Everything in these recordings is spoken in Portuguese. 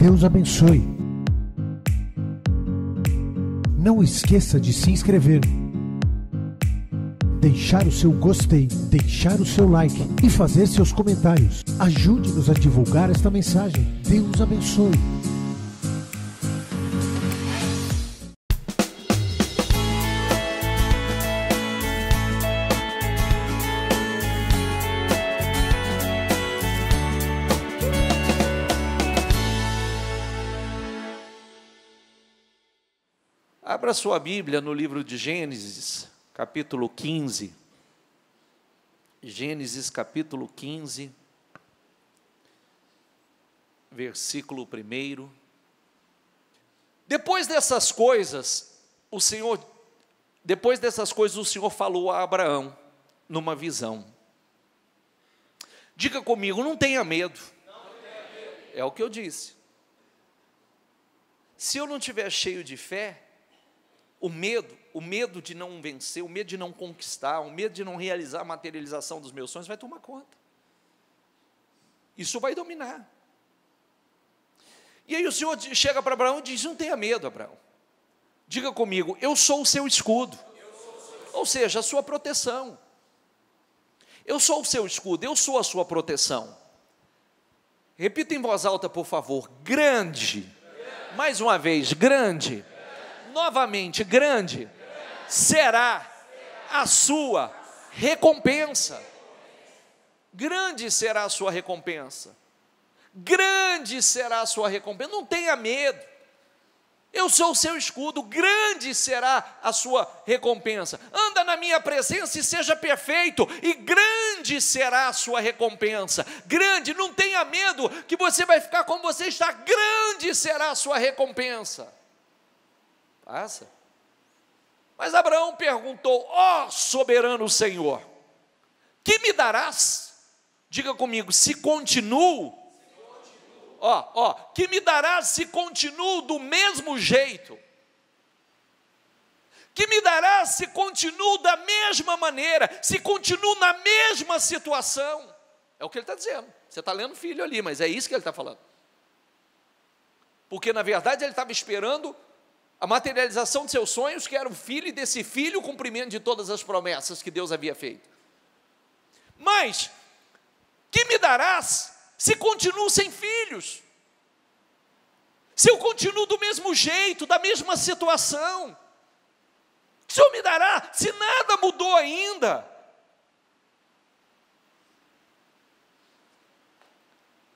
Deus abençoe. Não esqueça de se inscrever, deixar o seu gostei, deixar o seu like e fazer seus comentários. Ajude-nos a divulgar esta mensagem. Deus abençoe. Abra sua Bíblia no livro de Gênesis, capítulo 15. Gênesis, capítulo 15, versículo 1. Depois dessas coisas, o Senhor falou a Abraão numa visão. Diga comigo, não tenha medo. É o que eu disse. Se eu não estiver cheio de fé, o medo de não vencer, o medo de não conquistar, o medo de não realizar a materialização dos meus sonhos vai tomar conta. Isso vai dominar. E aí o Senhor chega para Abraão e diz, não tenha medo, Abraão. Diga comigo, eu sou o seu escudo. Ou seja, a sua proteção. Eu sou o seu escudo, eu sou a sua proteção. Repita em voz alta, por favor, grande. Mais uma vez, grande. Novamente, grande será a sua recompensa. Grande será a sua recompensa. Grande será a sua recompensa. Não tenha medo. Eu sou o seu escudo. Grande será a sua recompensa. Anda na minha presença e seja perfeito. E grande será a sua recompensa. Grande, não tenha medo que você vai ficar como você está. Grande será a sua recompensa. Passa. Mas Abraão perguntou, ó soberano Senhor, que me darás? Diga comigo, se continuo, que me darás se continuo do mesmo jeito? Que me darás se continuo da mesma maneira, se continuo na mesma situação? É o que ele está dizendo. Você está lendo filho ali, mas é isso que ele está falando. Porque na verdade ele estava esperando a materialização de seus sonhos, que era o filho, e desse filho o cumprimento de todas as promessas que Deus havia feito. Mas, que me darás se continuo sem filhos? Se eu continuo do mesmo jeito, da mesma situação? O que o Senhor me dará se nada mudou ainda?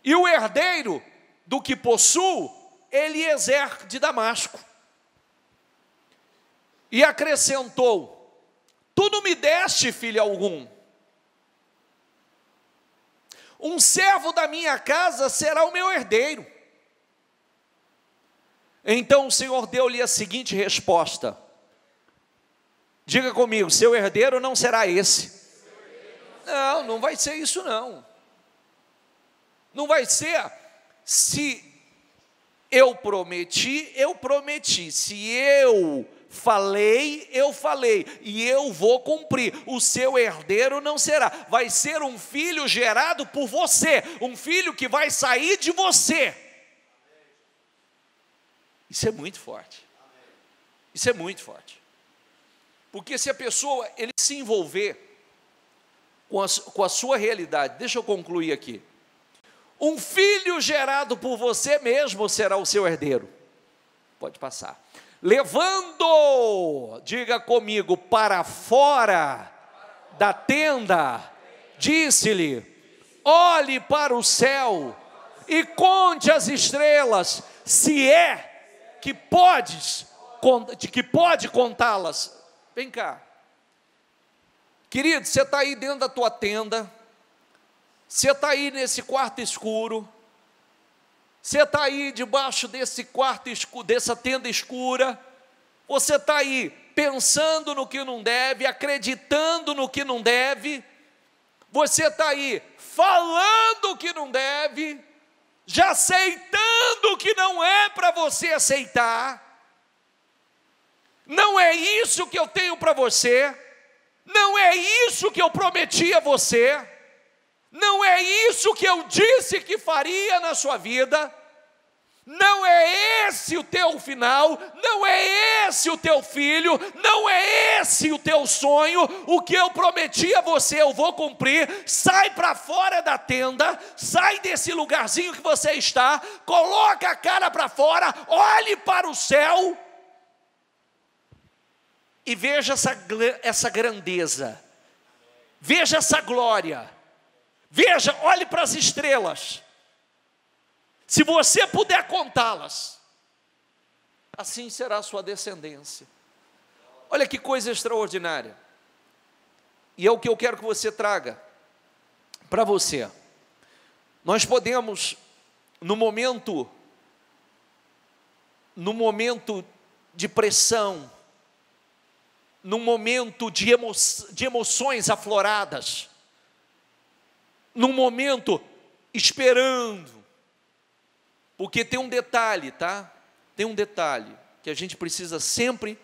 E o herdeiro do que possuo, Eliezer de Damasco. E acrescentou, tu não me deste filho algum. Um servo da minha casa será o meu herdeiro. Então o Senhor deu-lhe a seguinte resposta. Diga comigo, seu herdeiro não será esse. Não vai ser isso não. Não vai ser, se eu prometi, eu prometi. Se eu falei, e eu vou cumprir. O seu herdeiro não será. Vai ser um filho gerado por você. Um filho que vai sair de você. Isso é muito forte. Isso é muito forte. Porque se a pessoa ele se envolver com a sua realidade, deixa eu concluir aqui. Um filho gerado por você mesmo será o seu herdeiro. Pode passar. Levando, diga comigo, para fora da tenda, disse-lhe, olhe para o céu e conte as estrelas, se é que pode contá-las. Vem cá. Querido, você está aí dentro da tua tenda, você está aí nesse quarto escuro, você está aí debaixo desse quarto escuro, dessa tenda escura, você está aí pensando no que não deve, acreditando no que não deve, você está aí falando o que não deve, já aceitando o que não é para você aceitar. Não é isso que eu tenho para você, não é isso que eu prometi a você, não é isso que eu disse que faria na sua vida. Não é esse o teu final, não é esse o teu filho, não é esse o teu sonho. O que eu prometi a você eu vou cumprir. Sai para fora da tenda, sai desse lugarzinho que você está, coloca a cara para fora, olhe para o céu e veja essa grandeza, veja essa glória, veja, olhe para as estrelas. Se você puder contá-las, assim será a sua descendência. Olha que coisa extraordinária. E é o que eu quero que você traga para você. Nós podemos, no momento de pressão, no momento de emoções afloradas, num momento esperando, porque tem um detalhe, tá? Tem um detalhe que a gente precisa sempre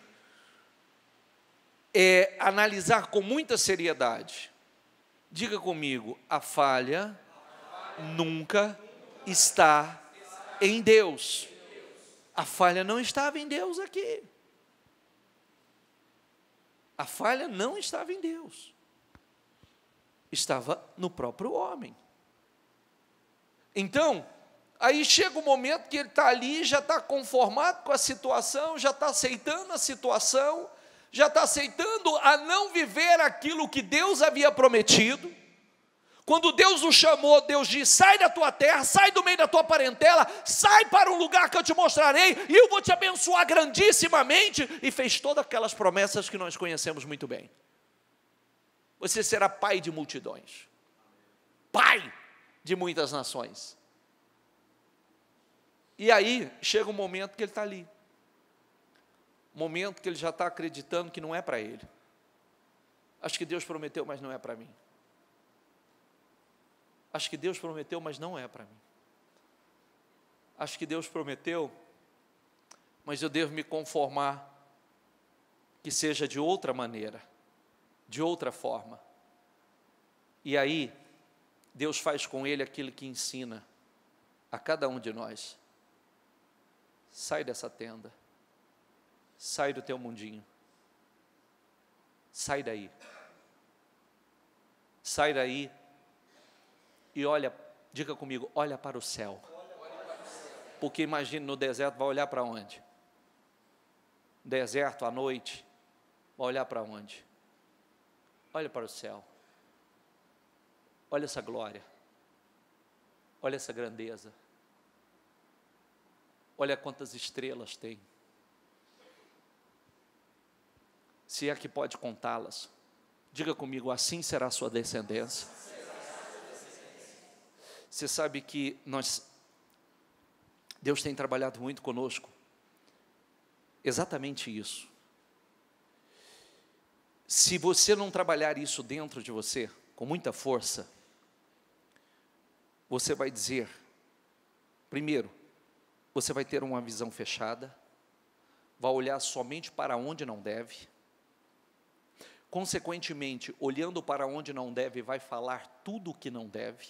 analisar com muita seriedade. Diga comigo, a falha nunca está em Deus. A falha não estava em Deus aqui. A falha não estava em Deus. Estava no próprio homem. Então, aí chega o momento que ele está ali, já está conformado com a situação, já está aceitando a situação, já está aceitando a não viver aquilo que Deus havia prometido. Quando Deus o chamou, Deus disse: sai da tua terra, sai do meio da tua parentela, sai para um lugar que eu te mostrarei, e eu vou te abençoar grandissimamente, e fez todas aquelas promessas que nós conhecemos muito bem. Você será pai de multidões, pai de muitas nações. E aí, chega um momento que ele está ali. Momento que ele já está acreditando que não é para ele. Acho que Deus prometeu, mas não é para mim. Acho que Deus prometeu, mas não é para mim. Acho que Deus prometeu, mas eu devo me conformar que seja de outra maneira, de outra forma. E aí, Deus faz com ele aquilo que ensina a cada um de nós. Sai dessa tenda, sai do teu mundinho, sai daí e olha, diga comigo, olha para o céu, porque imagine no deserto, vai olhar para onde? Deserto à noite, vai olhar para onde? Olha para o céu, olha essa glória, olha essa grandeza. Olha quantas estrelas tem. Se é que pode contá-las. Diga comigo, assim será a sua descendência. Você sabe que Deus tem trabalhado muito conosco. Exatamente isso. Se você não trabalhar isso dentro de você, com muita força, você vai dizer, primeiro, você vai ter uma visão fechada, vai olhar somente para onde não deve, consequentemente, olhando para onde não deve, vai falar tudo o que não deve,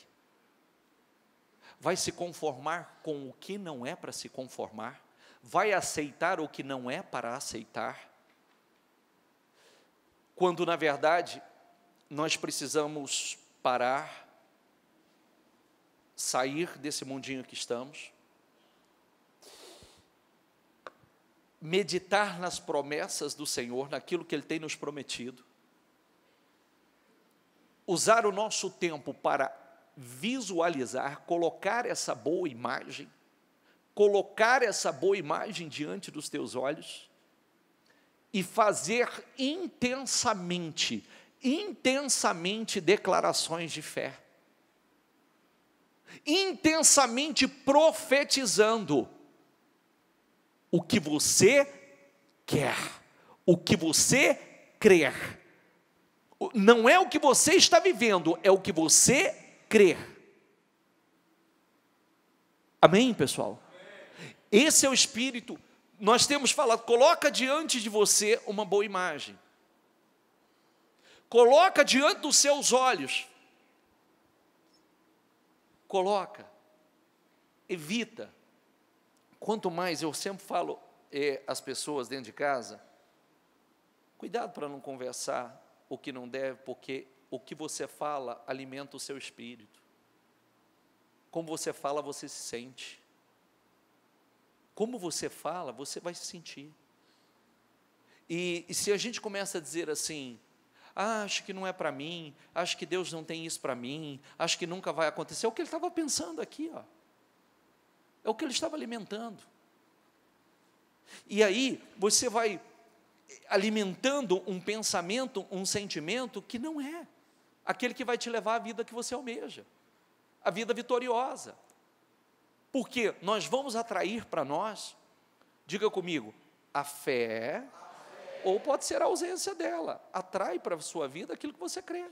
vai se conformar com o que não é para se conformar, vai aceitar o que não é para aceitar, quando na verdade, nós precisamos parar, sair desse mundinho que estamos, meditar nas promessas do Senhor, naquilo que Ele tem nos prometido, usar o nosso tempo para visualizar, colocar essa boa imagem diante dos teus olhos, e fazer intensamente declarações de fé, intensamente profetizando, o que você quer, o que você crer. Não é o que você está vivendo, é o que você crer. Amém, pessoal? Esse é o espírito. Nós temos falado, coloca diante de você uma boa imagem. Coloca diante dos seus olhos. Coloca. Evita Quanto mais, eu sempre falo às pessoas dentro de casa, cuidado para não conversar o que não deve, porque o que você fala alimenta o seu espírito. Como você fala, você se sente. Como você fala, você vai se sentir. E se a gente começa a dizer assim, acho que não é para mim, acho que Deus não tem isso para mim, acho que nunca vai acontecer, é o que ele estava pensando aqui, ó. É o que ele estava alimentando. E aí, você vai alimentando um pensamento, um sentimento que não é aquele que vai te levar à vida que você almeja, a vida vitoriosa. Porque nós vamos atrair para nós, diga comigo, a fé, ou pode ser a ausência dela, atrai para a sua vida aquilo que você crê.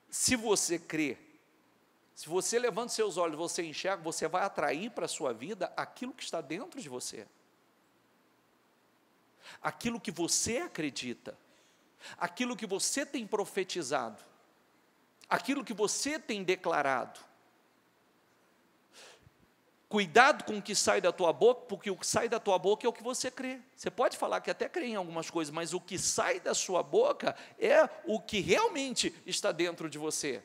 Se você crê, se você levanta seus olhos, você enxerga, você vai atrair para a sua vida aquilo que está dentro de você. Aquilo que você acredita, aquilo que você tem profetizado, aquilo que você tem declarado. Cuidado com o que sai da tua boca, porque o que sai da tua boca é o que você crê. Você pode falar que até crê em algumas coisas, mas o que sai da sua boca é o que realmente está dentro de você.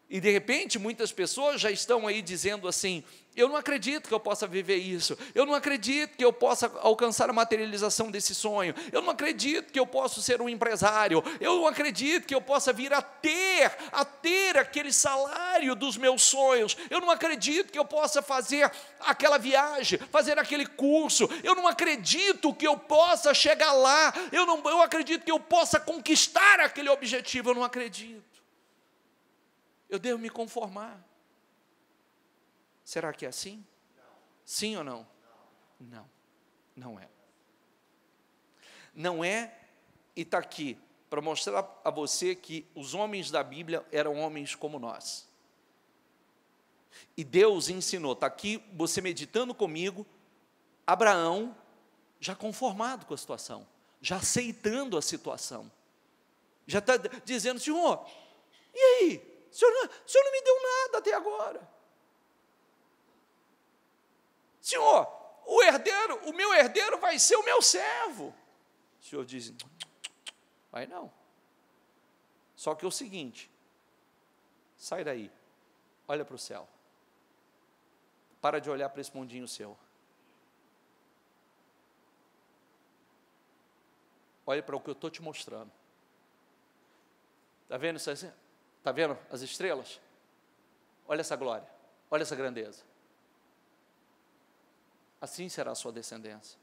E de repente, muitas pessoas já estão aí dizendo assim, eu não acredito que eu possa viver isso, eu não acredito que eu possa alcançar a materialização desse sonho, eu não acredito que eu possa ser um empresário, eu não acredito que eu possa vir a ter aquele salário dos meus sonhos, eu não acredito que eu possa fazer aquela viagem, fazer aquele curso, eu não acredito que eu possa chegar lá, eu acredito que eu possa conquistar aquele objetivo, eu não acredito. Eu devo me conformar. Será que é assim? Não. Sim ou não? Não, não é. Não é, e está aqui, para mostrar a você que os homens da Bíblia eram homens como nós. E Deus ensinou, está aqui, você meditando comigo, Abraão, já conformado com a situação, já aceitando a situação, já está dizendo, Senhor, e aí? O senhor não me deu nada até agora. Senhor, o meu herdeiro vai ser o meu servo. O Senhor diz, vai não. Só que é o seguinte, sai daí, olha para o céu. Para de olhar para esse mundinho seu. Olha para o que eu estou te mostrando. Está vendo isso assim? Está vendo as estrelas? Olha essa glória, olha essa grandeza. Assim será a sua descendência.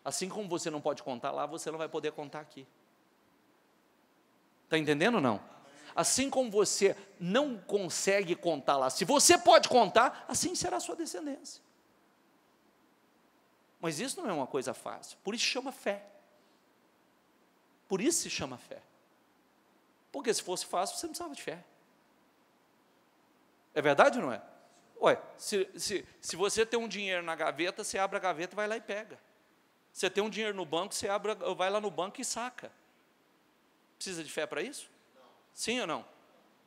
Assim como você não pode contar lá, você não vai poder contar aqui. Está entendendo ou não? Assim como você não consegue contar lá, se você pode contar, assim será a sua descendência. Mas isso não é uma coisa fácil, por isso chama fé. Por isso se chama fé. Porque se fosse fácil, você não precisava de fé. É verdade ou não é? Ué, se você tem um dinheiro na gaveta, você abre a gaveta e vai lá e pega. Você tem um dinheiro no banco, você vai lá no banco e saca. Precisa de fé para isso? Não. Sim ou não?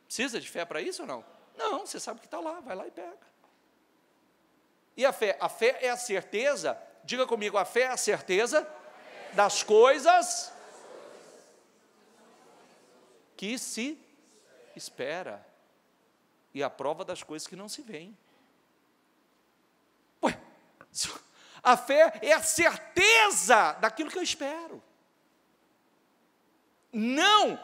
Precisa de fé para isso ou não? Não, você sabe que está lá, vai lá e pega. E a fé? A fé é a certeza, diga comigo, a fé é a certeza das coisas que se espera, e a prova das coisas que não se veem. Ué, a fé é a certeza daquilo que eu espero. Não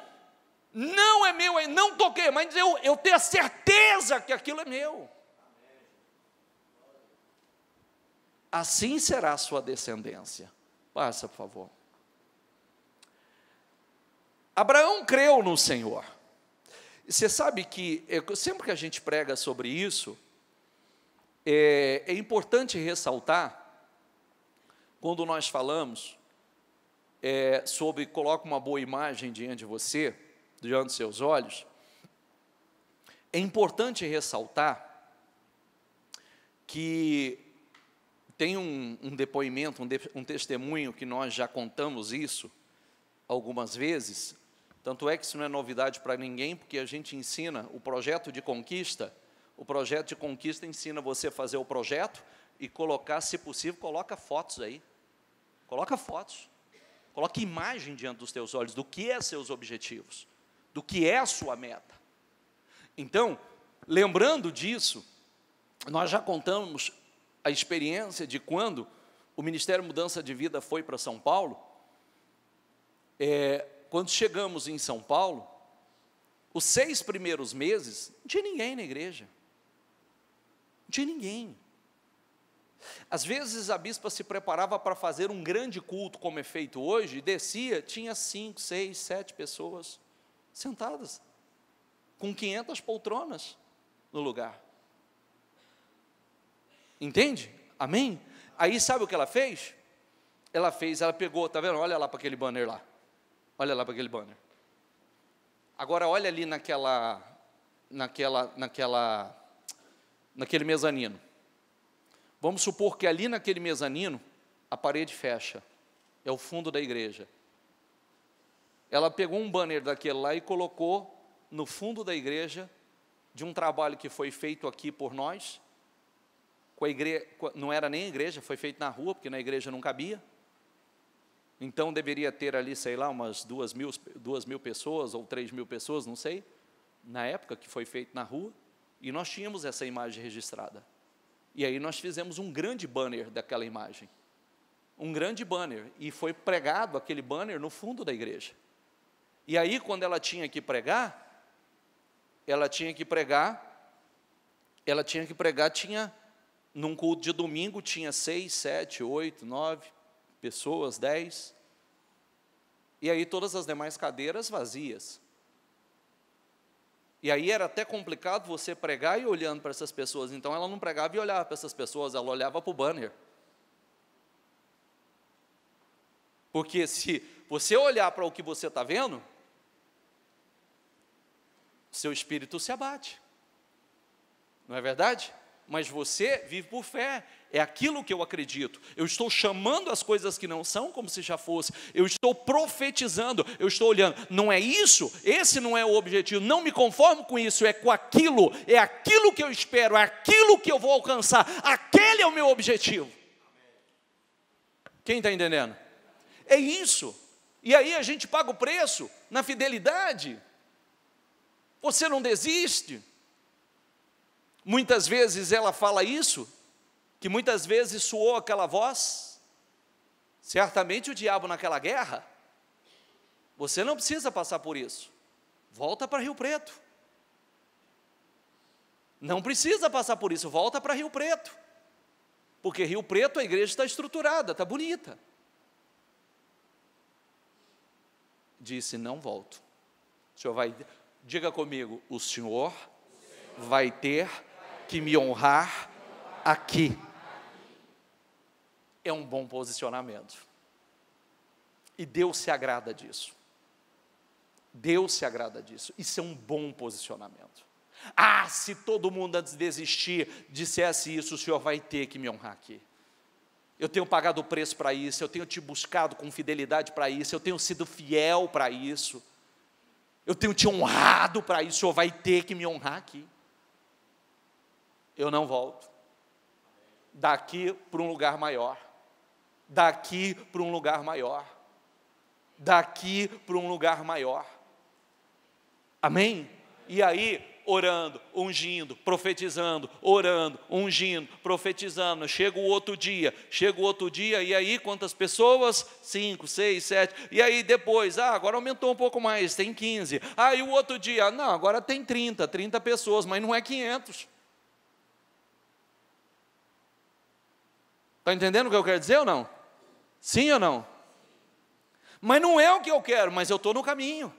é meu, não toquei, mas eu tenho a certeza que aquilo é meu. Assim será a sua descendência. Passa, por favor. Abraão creu no Senhor. E você sabe que, sempre que a gente prega sobre isso, é importante ressaltar, quando nós falamos sobre, coloca uma boa imagem diante de você, diante dos seus olhos, é importante ressaltar que tem um depoimento, um testemunho que nós já contamos isso algumas vezes. Tanto é que isso não é novidade para ninguém, porque a gente ensina o projeto de conquista, O projeto de conquista ensina você a fazer o projeto e colocar, se possível, coloca fotos aí. Coloca fotos. Coloca imagem diante dos teus olhos do que é seus objetivos, do que é a sua meta. Então, lembrando disso, nós já contamos a experiência de quando o Ministério Mudança de Vida foi para São Paulo. Quando chegamos em São Paulo, os 6 primeiros meses, não tinha ninguém na igreja. Não tinha ninguém. Às vezes a bispa se preparava para fazer um grande culto, como é feito hoje, e descia, tinha 5, 6, 7 pessoas sentadas, com 500 poltronas no lugar. Entende? Amém? Aí sabe o que ela fez? Ela pegou, está vendo? Olha lá para aquele banner lá. Olha lá para aquele banner. Agora olha ali naquele mezanino. Vamos supor que ali naquele mezanino, a parede fecha. É o fundo da igreja. Ela pegou um banner daquele lá e colocou no fundo da igreja, de um trabalho que foi feito aqui por nós, não era nem igreja, foi feito na rua, porque na igreja não cabia. Então deveria ter ali, sei lá, umas 2.000 pessoas, ou 3.000 pessoas, não sei, na época que foi feito na rua, e nós tínhamos essa imagem registrada. E aí nós fizemos um grande banner daquela imagem. Um grande banner. E foi pregado aquele banner no fundo da igreja. E aí, quando ela tinha que pregar, num culto de domingo, tinha 6, 7, 8, 9 pessoas, 10. E aí todas as demais cadeiras vazias. E aí era até complicado você pregar e olhando para essas pessoas. Então ela não pregava e olhava para essas pessoas, ela olhava para o banner. Porque se você olhar para o que você está vendo, seu espírito se abate. Não é verdade? Mas você vive por fé, é aquilo que eu acredito. Eu estou chamando as coisas que não são como se já fosse. Eu estou profetizando, eu estou olhando. Não é isso? Esse não é o objetivo. Não me conformo com isso, é com aquilo. É aquilo que eu espero, é aquilo que eu vou alcançar. Aquele é o meu objetivo. Quem está entendendo? É isso. E aí a gente paga o preço na fidelidade. Você não desiste. Muitas vezes ela fala isso, que muitas vezes soou aquela voz. Certamente o diabo naquela guerra. Você não precisa passar por isso. Volta para Rio Preto. Não precisa passar por isso, volta para Rio Preto. Porque Rio Preto a igreja está estruturada, está bonita. Disse, não volto. O senhor vai, diga comigo, o senhor vai ter que me honrar aqui. É um bom posicionamento. E Deus se agrada disso. Deus se agrada disso. Isso é um bom posicionamento. Ah, se todo mundo antes de desistir dissesse isso, o senhor vai ter que me honrar aqui. Eu tenho pagado o preço para isso, eu tenho te buscado com fidelidade para isso, eu tenho sido fiel para isso, eu tenho te honrado para isso, o senhor vai ter que me honrar aqui. Eu não volto. Daqui para um lugar maior. Daqui para um lugar maior. Daqui para um lugar maior. Amém? E aí, orando, ungindo, profetizando, orando, ungindo, profetizando. Chega o outro dia, e aí quantas pessoas? 5, 6, 7. E aí depois, agora aumentou um pouco mais, tem 15. E o outro dia, não, agora tem 30 pessoas, mas não é 500. Está entendendo o que eu quero dizer ou não? Sim ou não? Mas não é o que eu quero, mas eu estou no caminho.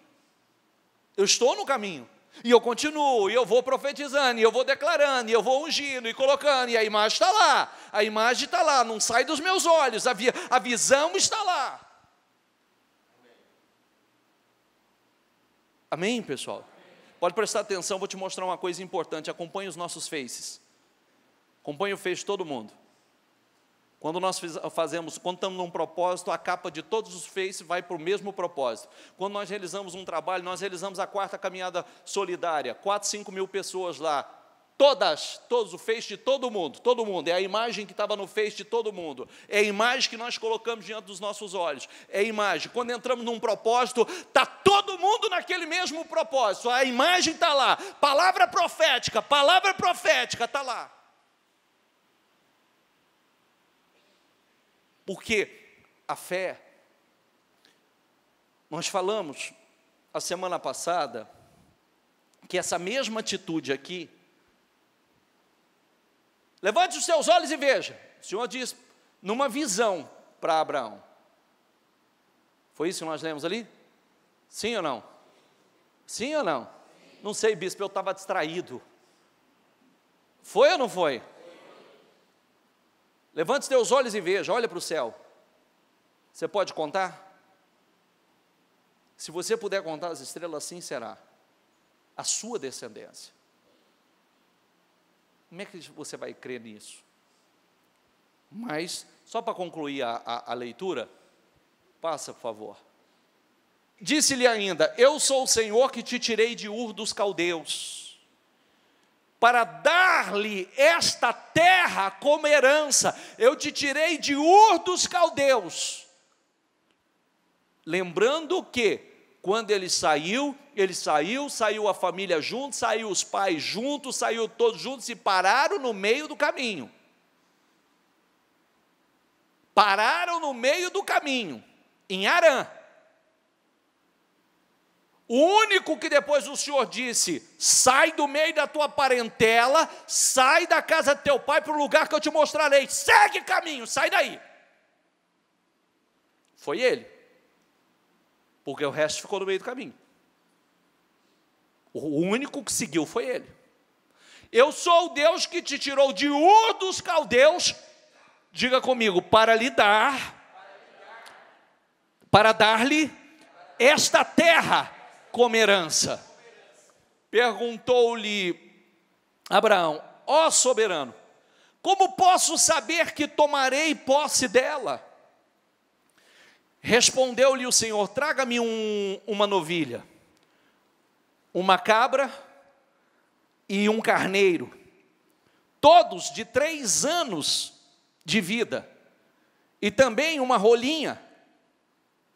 Eu estou no caminho. E eu continuo, e eu vou profetizando, e eu vou declarando, e eu vou ungindo, e colocando, e a imagem está lá. A imagem está lá, não sai dos meus olhos, a visão está lá. Amém, pessoal? Pode prestar atenção, vou te mostrar uma coisa importante. Acompanhe os nossos faces. Acompanhe o face de todo mundo. Quando nós quando estamos num propósito, a capa de todos os faces vai para o mesmo propósito. Quando nós realizamos um trabalho, nós realizamos a 4ª caminhada solidária, 4, 5 mil pessoas lá. todos, o Face de todo mundo, é a imagem que estava no Face de todo mundo, é a imagem que nós colocamos diante dos nossos olhos, é a imagem, quando entramos num propósito, está todo mundo naquele mesmo propósito, a imagem está lá, palavra profética, está lá. Porque a fé, nós falamos a semana passada, que essa mesma atitude aqui, levante os seus olhos e veja, o Senhor diz, numa visão para Abraão, foi isso que nós lemos ali? Sim ou não? Sim ou não? Não sei, bispo, eu estava distraído, foi ou não foi? Levante os teus olhos e veja, olha para o céu, você pode contar? Se você puder contar as estrelas, assim será a sua descendência. Como é que você vai crer nisso? Mas, só para concluir a leitura, passa, por favor. Disse-lhe ainda, eu sou o Senhor que te tirei de Ur dos Caldeus, para dar-lhe esta terra como herança. Eu te tirei de Ur dos Caldeus. Lembrando que, quando ele saiu a família junto, saiu os pais juntos, saiu todos juntos e pararam no meio do caminho. Pararam no meio do caminho, em Harã. O único que depois o Senhor disse, sai do meio da tua parentela, sai da casa de teu pai para o lugar que eu te mostrarei, segue caminho, sai daí. Foi ele, porque o resto ficou no meio do caminho. O único que seguiu foi ele. Eu sou o Deus que te tirou de Ur dos Caldeus, diga comigo, para dar-lhe esta terra como herança. Perguntou-lhe Abraão, ó soberano, como posso saber que tomarei posse dela? Respondeu-lhe o Senhor, traga-me uma novilha, uma cabra e um carneiro, todos de 3 anos de vida, e também uma rolinha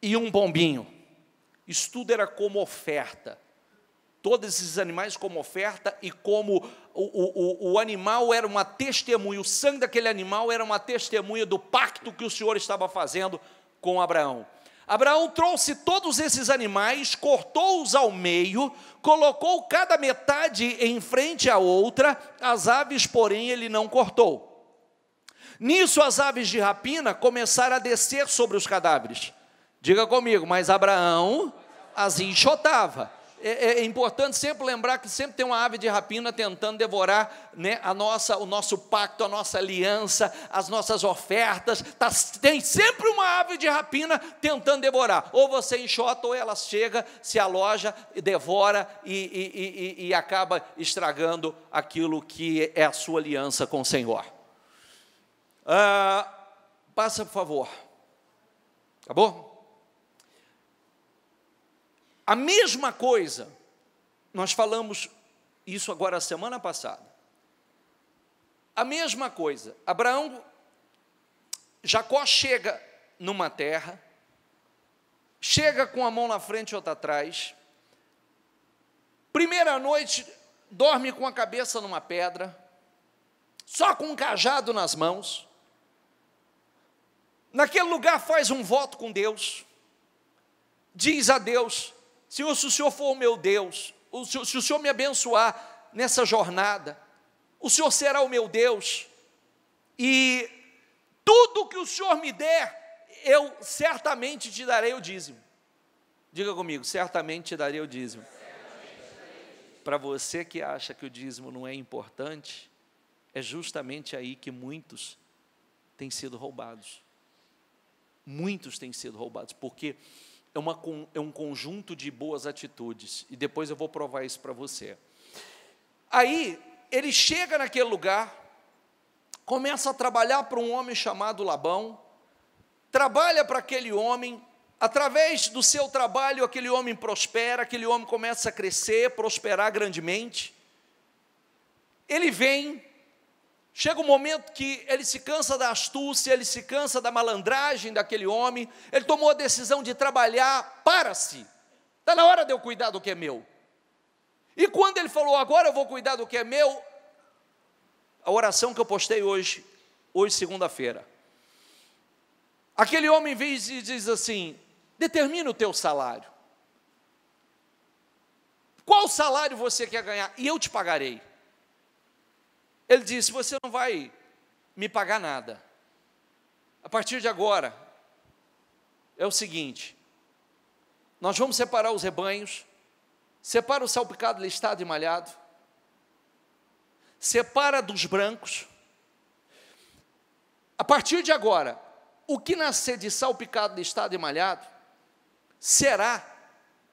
e um pombinho. Isso tudo era como oferta, todos esses animais como oferta, e como o animal era uma testemunha, o sangue daquele animal era uma testemunha do pacto que o Senhor estava fazendo com Abraão. Abraão trouxe todos esses animais, cortou-os ao meio, colocou cada metade em frente à outra, as aves, porém, ele não cortou. Nisso as aves de rapina começaram a descer sobre os cadáveres. Diga comigo, mas Abraão as enxotava. É importante sempre lembrar que sempre tem uma ave de rapina tentando devorar, né, o nosso pacto, a nossa aliança, as nossas ofertas. Tem sempre uma ave de rapina tentando devorar. Ou você enxota, ou ela chega, se aloja, devora e acaba estragando aquilo que é a sua aliança com o Senhor. Passa, por favor. Acabou? A mesma coisa, nós falamos isso agora a semana passada. A mesma coisa, Jacó chega numa terra, chega com a mão na frente e outra atrás, primeira noite, dorme com a cabeça numa pedra, só com um cajado nas mãos, naquele lugar faz um voto com Deus, diz a Deus, Senhor, se o Senhor for o meu Deus, se o Senhor me abençoar nessa jornada, o Senhor será o meu Deus, e tudo que o Senhor me der, eu certamente te darei o dízimo. Diga comigo, certamente te darei o dízimo. Para você que acha que o dízimo não é importante, é justamente aí que muitos têm sido roubados. Muitos têm sido roubados, porque é um conjunto de boas atitudes, e depois eu vou provar isso para você. Aí, ele chega naquele lugar, começa a trabalhar para um homem chamado Labão, trabalha para aquele homem, através do seu trabalho, aquele homem prospera, aquele homem começa a crescer, prosperar grandemente, ele vem, chega um momento que ele se cansa da astúcia, ele se cansa da malandragem daquele homem, ele tomou a decisão de trabalhar para si. Está na hora de eu cuidar do que é meu. E quando ele falou, agora eu vou cuidar do que é meu, a oração que eu postei hoje segunda-feira, aquele homem vem e diz assim, determina o teu salário. Qual salário você quer ganhar? E eu te pagarei. Ele disse, você não vai me pagar nada. A partir de agora, é o seguinte, nós vamos separar os rebanhos, separa o salpicado, listado e malhado, separa dos brancos. A partir de agora, o que nascer de salpicado, listado e malhado, será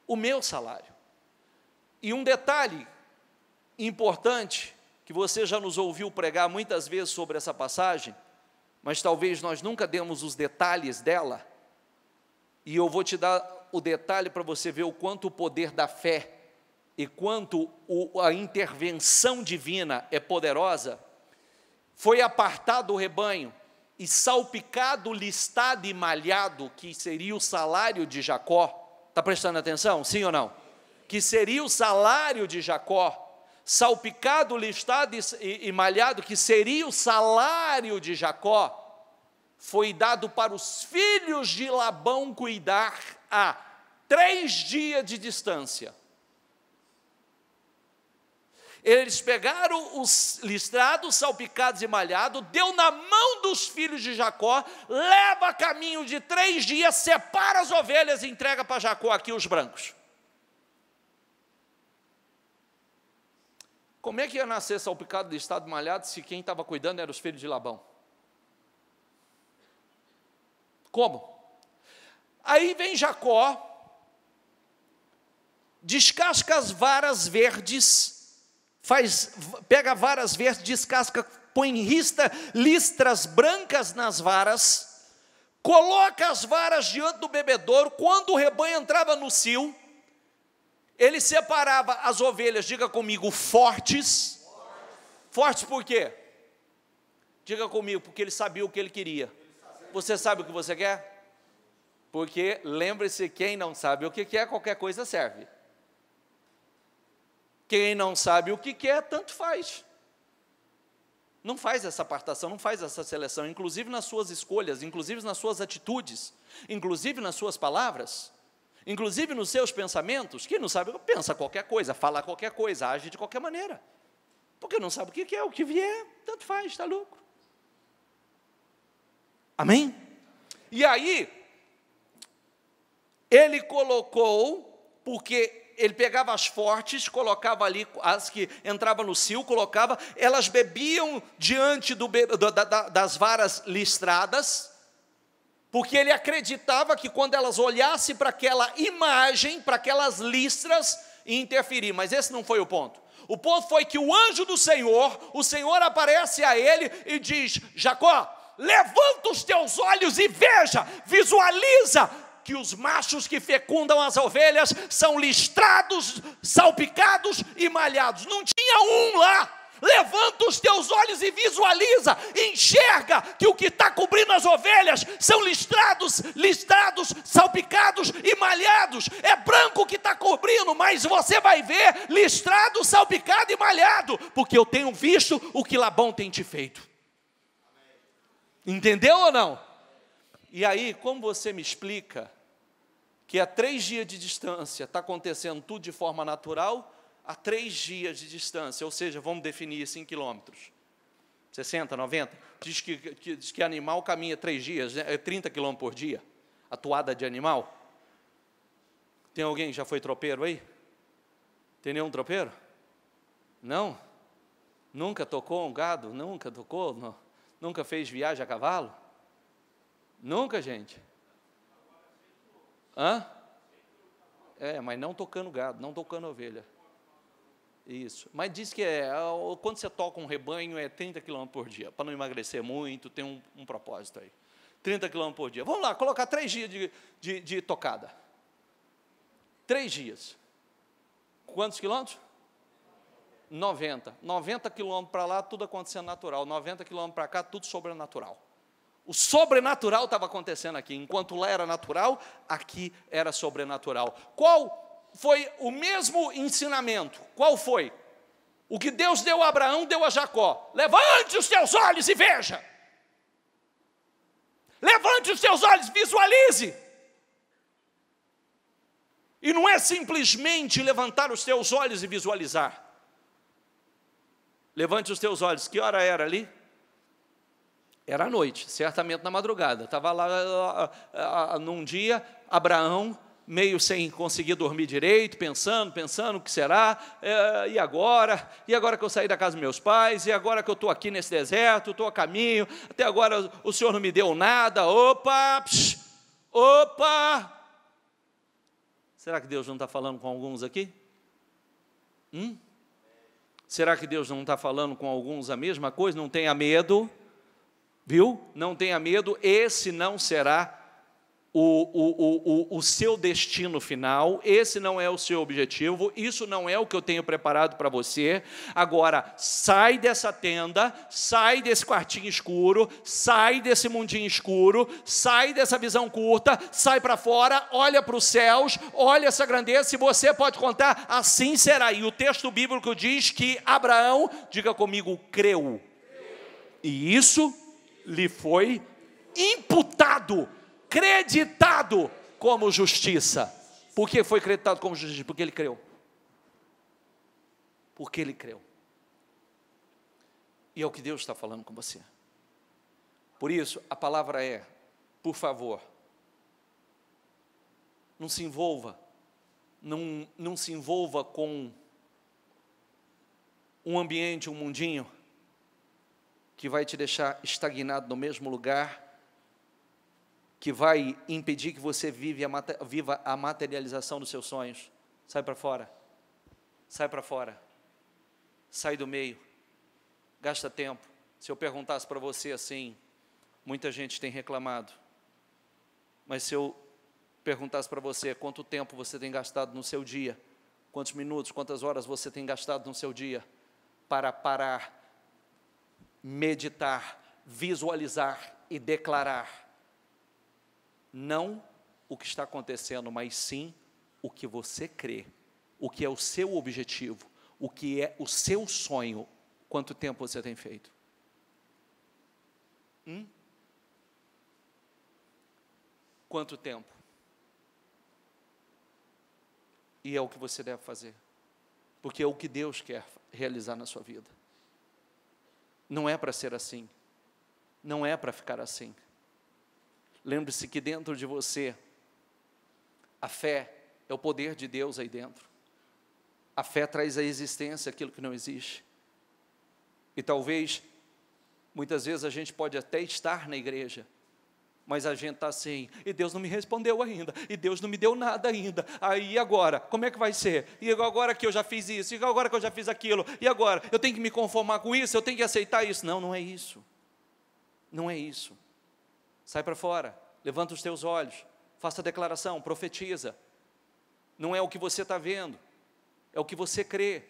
o meu salário. E um detalhe importante, que você já nos ouviu pregar muitas vezes sobre essa passagem, mas talvez nós nunca demos os detalhes dela, e eu vou te dar o detalhe para você ver o quanto o poder da fé, e quanto a intervenção divina é poderosa. Foi apartado o rebanho, e salpicado, listado e malhado, que seria o salário de Jacó, está prestando atenção, sim ou não? Que seria o salário de Jacó, salpicado, listado e malhado, que seria o salário de Jacó, foi dado para os filhos de Labão cuidar a 3 dias de distância. Eles pegaram os listrados, salpicados e malhados, deu na mão dos filhos de Jacó, leva a caminho de 3 dias, separa as ovelhas e entrega para Jacó aqui os brancos. Como é que ia nascer salpicado, listado e malhado se quem estava cuidando eram os filhos de Labão? Como? Aí vem Jacó, descasca as varas verdes, pega varas verdes, descasca, põe listras brancas nas varas, coloca as varas diante do bebedouro. Quando o rebanho entrava no cio, ele separava as ovelhas, diga comigo, fortes. Fortes por quê? Diga comigo, porque ele sabia o que ele queria. Você sabe o que você quer? Porque, lembre-se, quem não sabe o que quer, qualquer coisa serve. Quem não sabe o que quer, tanto faz. Não faz essa apartação, não faz essa seleção, inclusive nas suas escolhas, inclusive nas suas atitudes, inclusive nas suas palavras, inclusive nos seus pensamentos. Quem não sabe, pensa qualquer coisa, fala qualquer coisa, age de qualquer maneira. Porque não sabe o que quer, o que vier, tanto faz, está louco. Amém? E aí, ele colocou, porque ele pegava as fortes, colocava ali, as que entravam no cio, colocava, elas bebiam diante das varas listradas, porque ele acreditava que quando elas olhassem para aquela imagem, para aquelas listras, ia interferir, mas esse não foi o ponto. O ponto foi que o anjo do Senhor, o Senhor aparece a ele e diz, Jacó, levanta os teus olhos e veja, visualiza, que os machos que fecundam as ovelhas são listrados, salpicados e malhados. Não tinha um lá. Levanta os teus olhos e visualiza, enxerga que o que está cobrindo as ovelhas são listrados, salpicados e malhados. É branco que está cobrindo, mas você vai ver listrado, salpicado e malhado, porque eu tenho visto o que Labão tem te feito. Entendeu ou não? E aí, como você me explica que a 3 dias de distância está acontecendo tudo de forma natural, a 3 dias de distância, ou seja, vamos definir isso em quilômetros, 60, 90, diz que animal caminha 3 dias, é 30 quilômetros por dia, a toada de animal. Tem alguém que já foi tropeiro aí? Tem nenhum tropeiro? Não? Nunca tocou um gado? Nunca tocou? Não. Nunca fez viagem a cavalo? Nunca, gente? Hã? Mas não tocando gado, não tocando ovelha. Isso. Mas diz que quando você toca um rebanho é 30 km por dia, para não emagrecer muito, tem um propósito aí. 30 km por dia. Vamos lá, colocar 3 dias de tocada. 3 dias. Quantos quilômetros? 90 quilômetros para lá, tudo acontecendo natural. 90 quilômetros para cá, tudo sobrenatural. O sobrenatural estava acontecendo aqui. Enquanto lá era natural, aqui era sobrenatural. Qual foi o mesmo ensinamento? Qual foi? O que Deus deu a Abraão, deu a Jacó. Levante os teus olhos e veja. Levante os teus olhos, visualize. E não é simplesmente levantar os teus olhos e visualizar. Levante os teus olhos. Que hora era ali? Era à noite, certamente na madrugada. Estava lá num dia, Abraão, meio sem conseguir dormir direito, pensando o que será, e agora? E agora que eu saí da casa dos meus pais? E agora que eu estou aqui nesse deserto, estou a caminho, até agora o Senhor não me deu nada, opa! Será que Deus não está falando com alguns aqui? Será que Deus não está falando com alguns a mesma coisa? Não tenha medo, viu? Não tenha medo, esse não será o seu destino final, esse não é o seu objetivo, isso não é o que eu tenho preparado para você. Agora, sai dessa tenda, sai desse quartinho escuro, sai desse mundinho escuro, sai dessa visão curta, sai para fora, olha para os céus, olha essa grandeza, se você pode contar, assim será. E o texto bíblico diz que Abraão, diga comigo, creu. E isso lhe foi imputado, creditado como justiça. Por que foi creditado como justiça? Porque ele creu. Porque ele creu. E é o que Deus está falando com você. Por isso, a palavra é, por favor, não se envolva, não se envolva com um ambiente, um mundinho, que vai te deixar estagnado no mesmo lugar, que vai impedir que você viva a materialização dos seus sonhos. Sai para fora. Sai para fora. Sai do meio. Gasta tempo. Se eu perguntasse para você assim, muita gente tem reclamado, mas se eu perguntasse para você quanto tempo você tem gastado no seu dia, quantos minutos, quantas horas você tem gastado no seu dia, para parar, meditar, visualizar e declarar, não o que está acontecendo, mas sim o que você crê, o que é o seu objetivo, o que é o seu sonho. Quanto tempo você tem feito? Quanto tempo? E é o que você deve fazer, porque é o que Deus quer realizar na sua vida. Não é para ser assim, não é para ficar assim. Lembre-se que dentro de você, a fé é o poder de Deus aí dentro. A fé traz à existência aquilo que não existe. E talvez, muitas vezes a gente pode até estar na igreja, mas a gente está assim, e Deus não me respondeu ainda, e Deus não me deu nada ainda, aí agora, como é que vai ser? E agora que eu já fiz isso, e agora que eu já fiz aquilo, e agora, eu tenho que me conformar com isso, eu tenho que aceitar isso. Não, não é isso. Não é isso. Sai para fora, levanta os teus olhos, faça a declaração, profetiza. Não é o que você está vendo, é o que você crê.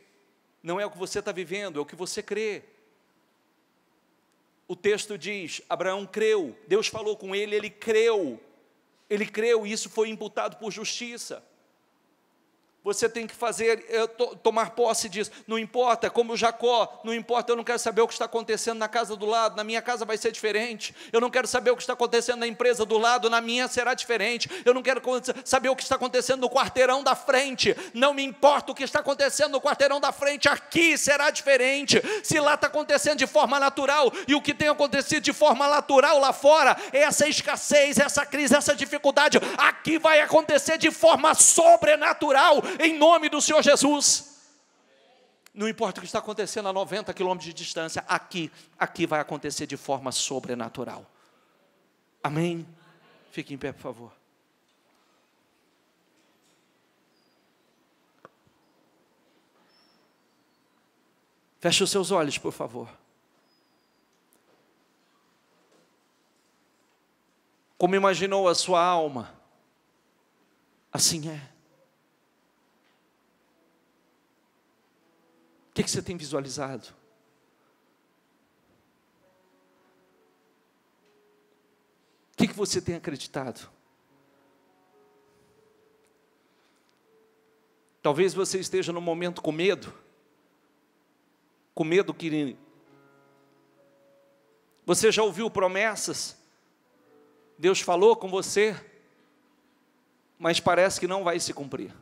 Não é o que você está vivendo, é o que você crê. O texto diz, Abraão creu, Deus falou com ele, ele creu, e isso foi imputado por justiça. Você tem que tomar posse disso. Não importa, como Jacó, não importa, eu não quero saber o que está acontecendo na casa do lado, na minha casa vai ser diferente. Eu não quero saber o que está acontecendo na empresa do lado, na minha será diferente. Eu não quero saber o que está acontecendo no quarteirão da frente. Não me importa o que está acontecendo no quarteirão da frente, aqui será diferente. Se lá está acontecendo de forma natural, e o que tem acontecido de forma natural lá fora, essa escassez, essa crise, essa dificuldade, aqui vai acontecer de forma sobrenatural, em nome do Senhor Jesus. Não importa o que está acontecendo a 90 quilômetros de distância, aqui vai acontecer de forma sobrenatural. Amém? Fique em pé, por favor. Feche os seus olhos, por favor. Como imaginou a sua alma, assim é. O que você tem visualizado? O que você tem acreditado? Talvez você esteja no momento com medo que você já ouviu promessas, Deus falou com você, mas parece que não vai se cumprir.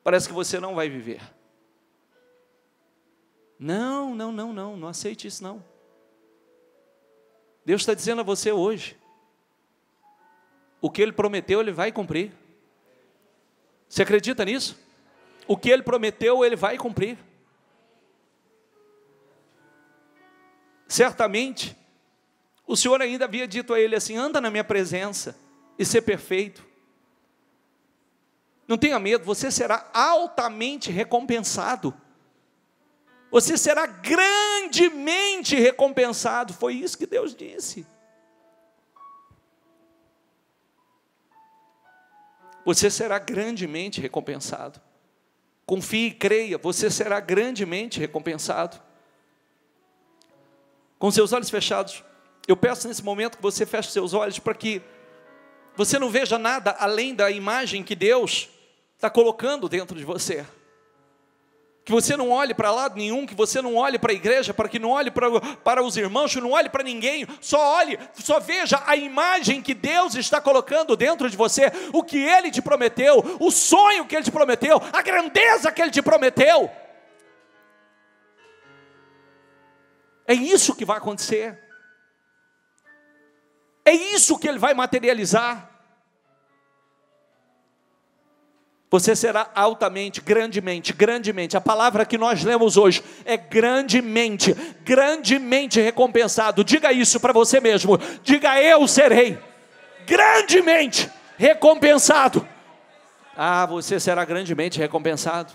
Parece que você não vai viver. Não aceite isso não. Deus está dizendo a você hoje, o que Ele prometeu, Ele vai cumprir. Você acredita nisso? O que Ele prometeu, Ele vai cumprir. Certamente, o Senhor ainda havia dito a ele assim: anda na minha presença e ser perfeito. Não tenha medo, você será altamente recompensado. Você será grandemente recompensado. Foi isso que Deus disse. Você será grandemente recompensado. Confie e creia, você será grandemente recompensado. Com seus olhos fechados, eu peço nesse momento que você feche seus olhos para que você não veja nada além da imagem que Deus está colocando dentro de você. Que você não olhe para lado nenhum, que você não olhe para a igreja, para que não olhe para os irmãos, que não olhe para ninguém, só veja a imagem que Deus está colocando dentro de você, o que Ele te prometeu, o sonho que Ele te prometeu, a grandeza que Ele te prometeu. É isso que vai acontecer, é isso que Ele vai materializar. Você será altamente, grandemente, a palavra que nós lemos hoje é grandemente recompensado. Diga isso para você mesmo, diga: eu serei grandemente recompensado. Você será grandemente recompensado,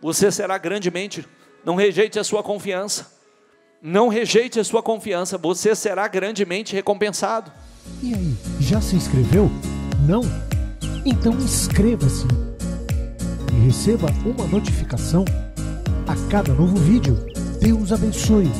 você será grandemente, não rejeite a sua confiança, não rejeite a sua confiança, você será grandemente recompensado. E aí, já se inscreveu? Não? Então inscreva-se e receba uma notificação a cada novo vídeo. Deus abençoe.